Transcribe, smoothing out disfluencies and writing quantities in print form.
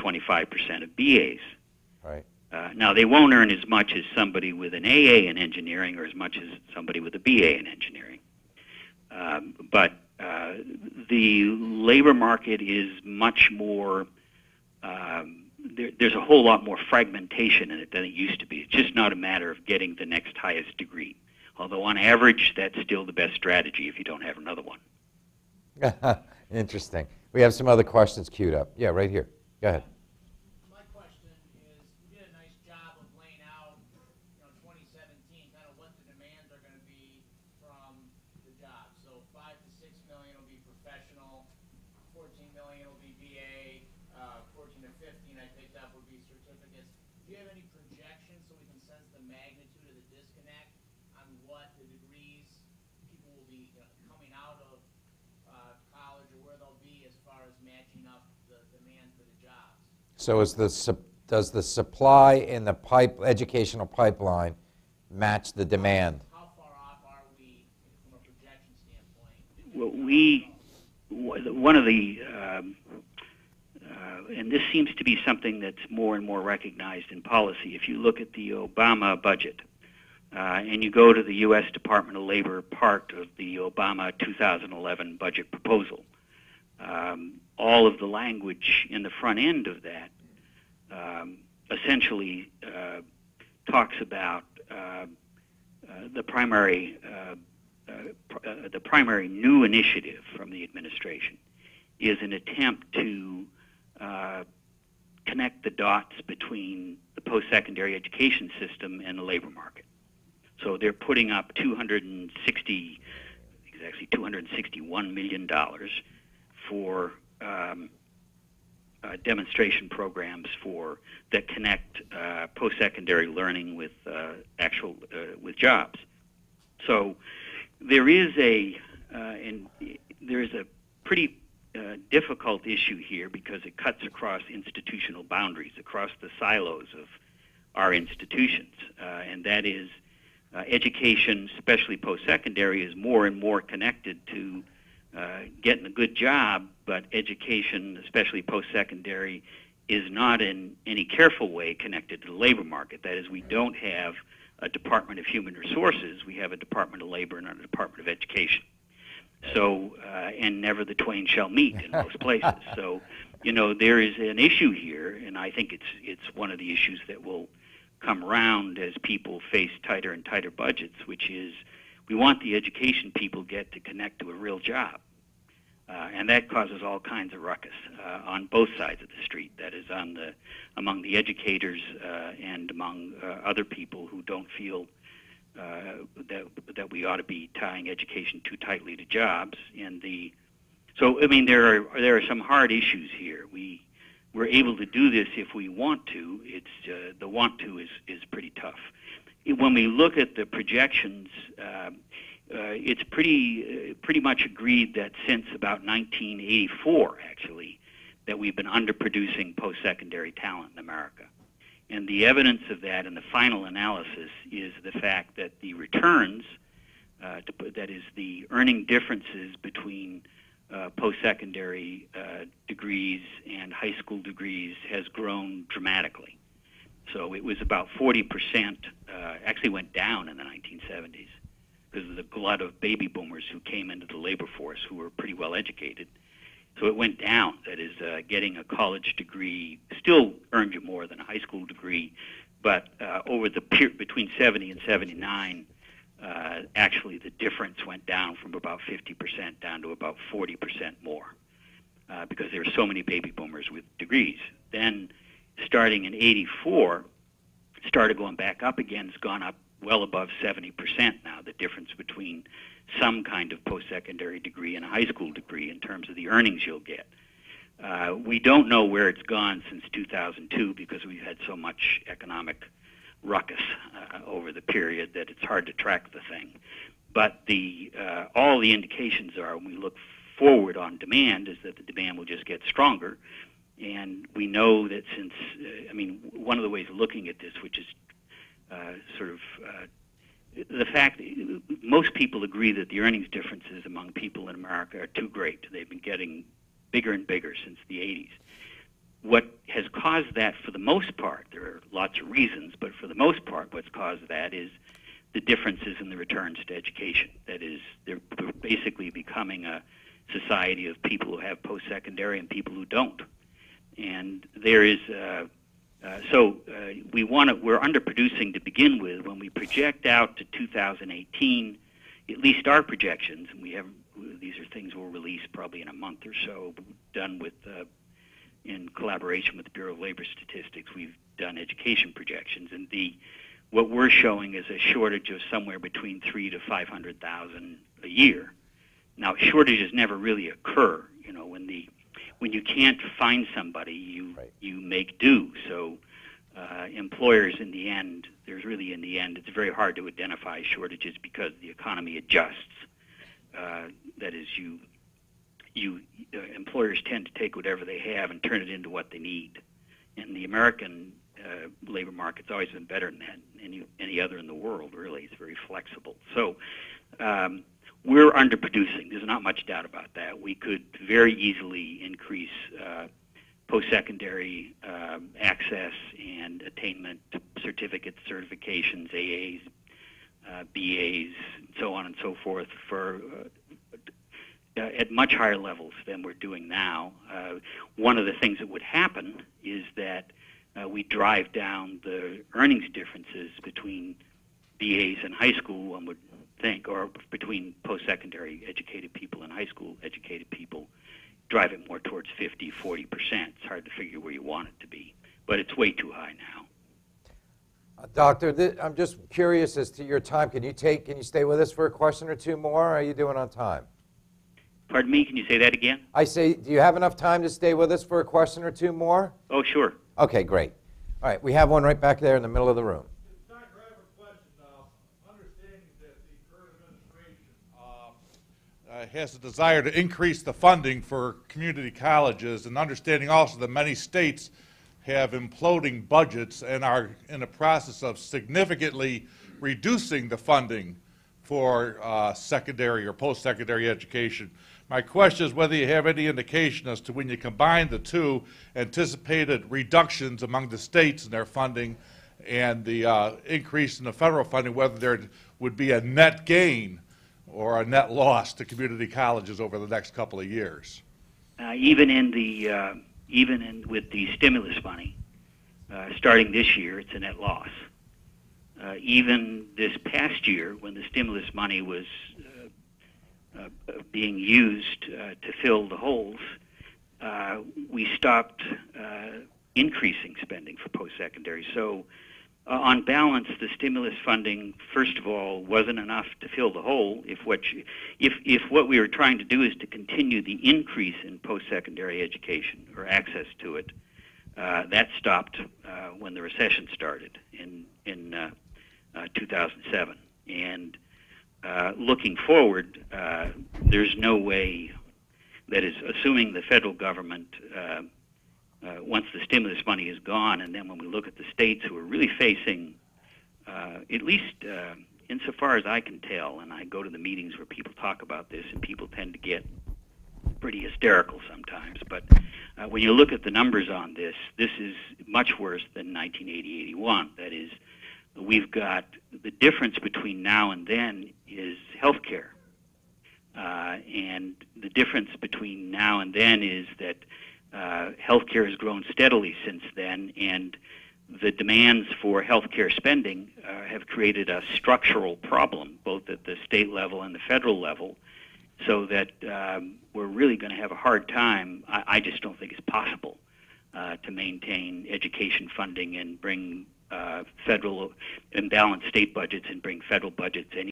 25% of BAs. Right. Now, they won't earn as much as somebody with an AA in engineering or as much as somebody with a BA in engineering. But the labor market is much more, there's a whole lot more fragmentation in it than it used to be. It's just not a matter of getting the next highest degree. Although on average, that's still the best strategy if you don't have another one. Interesting. We have some other questions queued up. Yeah, right here. Go ahead. My question is, you did a nice job of laying out, 2017, kind of what the demands are going to be from the job. So 5 to 6 million will be professional, 14 million will be BA, 14 to 15 I picked up would be certificates. Do you have any projections so we can sense the magnitude of the disconnect on what the degrees people will be coming out of college or where they'll be as far as matching up the demand for the jobs? So does the supply in the educational pipeline match the demand? How far off are we from a projection standpoint? Well, one of the, and this seems to be something that's more and more recognized in policy. If you look at the Obama budget, and you go to the U.S. Department of Labor part of the Obama 2011 budget proposal, all of the language in the front end of that essentially talks about the primary new initiative from the administration is an attempt to connect the dots between the post-secondary education system and the labor market. So they're putting up $261 million for demonstration programs that connect post-secondary learning with with jobs. So there is a pretty difficult issue here because it cuts across institutional boundaries, across the silos of our institutions, and that is education, especially post-secondary, is more and more connected to getting a good job, but education, especially post-secondary, is not in any careful way connected to the labor market. That is, we don't have a Department of Human Resources, we have a Department of Labor and a Department of Education. So, and never the twain shall meet in most places. So, there is an issue here, and I think it's one of the issues that will come around as people face tighter and tighter budgets, which is we want the education people get to connect to a real job. And that causes all kinds of ruckus on both sides of the street. That is, among the educators and among other people who don't feel that we ought to be tying education too tightly to jobs. So I mean, there are some hard issues here. We're able to do this if we want to. It's the want to is pretty tough. When we look at the projections, it's pretty much agreed that since about 1984, actually, that we've been underproducing post-secondary talent in America. And the evidence of that in the final analysis is the fact that the returns, that is the earning differences between post-secondary degrees and high school degrees, has grown dramatically. So it was about 40%, actually went down in the 1970s because of the glut of baby boomers who came into the labor force who were pretty well educated. So it went down. That is, getting a college degree still earned you more than a high school degree, but over the period between 70 and 79, actually the difference went down from about 50% down to about 40% more because there were so many baby boomers with degrees. Then starting in 84, started going back up again. It's gone up well above 70% now, the difference between some kind of post-secondary degree and a high school degree in terms of the earnings you'll get. We don't know where it's gone since 2002 because we've had so much economic ruckus over the period that it's hard to track the thing. But all the indications are, when we look forward on demand, is that the demand will just get stronger. And we know that since, one of the ways of looking at this, which is the fact that most people agree that the earnings differences among people in America are too great. They've been getting bigger and bigger since the 80s. What has caused that for the most part, there are lots of reasons, but for the most part what's caused that is the differences in the returns to education. That is, they're basically becoming a society of people who have post-secondary and people who don't. And there is, we're underproducing to begin with. When we project out to 2018, at least our projections, and these are things we'll release probably in a month or so, done with, in collaboration with the Bureau of Labor Statistics, we've done education projections, and what we're showing is a shortage of somewhere between 300,000 to 500,000 a year. Now, shortages never really occur. You know, when you can't find somebody, you make do. So employers, in the end, it's very hard to identify shortages because the economy adjusts. That is, employers tend to take whatever they have and turn it into what they need. And the American labor market's always been better than that than any other in the world, really. It's very flexible. So we're underproducing. There's not much doubt about that. We could very easily increase post-secondary access and attainment certificates, certifications, AAs, BAs, and so on and so forth at much higher levels than we're doing now. One of the things that would happen is that we drive down the earnings differences between BAs and high school, one would think, or between post-secondary educated people and high school educated people, drive it more towards 50, 40%. It's hard to figure where you want it to be, but it's way too high now. Doctor, I'm just curious as to your time. Can you stay with us for a question or two more, or are you doing on time? Pardon me, can you say that again? I say, do you have enough time to stay with us for a question or two more? Oh, sure. Okay, great. All right, we have one right back there in the middle of the room. Doctor, I have a question now. Understanding that the current administration has a desire to increase the funding for community colleges, and understanding also that many states have imploding budgets and are in the process of significantly reducing the funding for secondary or post-secondary education. My question is whether you have any indication as to, when you combine the two, anticipated reductions among the states in their funding and the increase in the federal funding, whether there would be a net gain or a net loss to community colleges over the next couple of years. Even with the stimulus money, starting this year, it's a net loss. Even this past year, when the stimulus money was being used to fill the holes, we stopped increasing spending for post-secondary. So on balance, the stimulus funding, first of all, wasn't enough to fill the hole. If what we were trying to do is to continue the increase in post-secondary education or access to it, that stopped when the recession started in 2007. And looking forward, there's no way, that is, assuming the federal government, once the stimulus money is gone, and then when we look at the states who are really facing, at least insofar as I can tell, and I go to the meetings where people talk about this, and people tend to get pretty hysterical sometimes, but when you look at the numbers on this is much worse than 1980-81. That is, we've got the difference between now and then is health care. And the difference between now and then is that health care has grown steadily since then, and the demands for health care spending have created a structural problem, both at the state level and the federal level, so that we're really going to have a hard time. I just don't think it's possible to maintain education funding and bring federal and balance state budgets and bring federal budgets any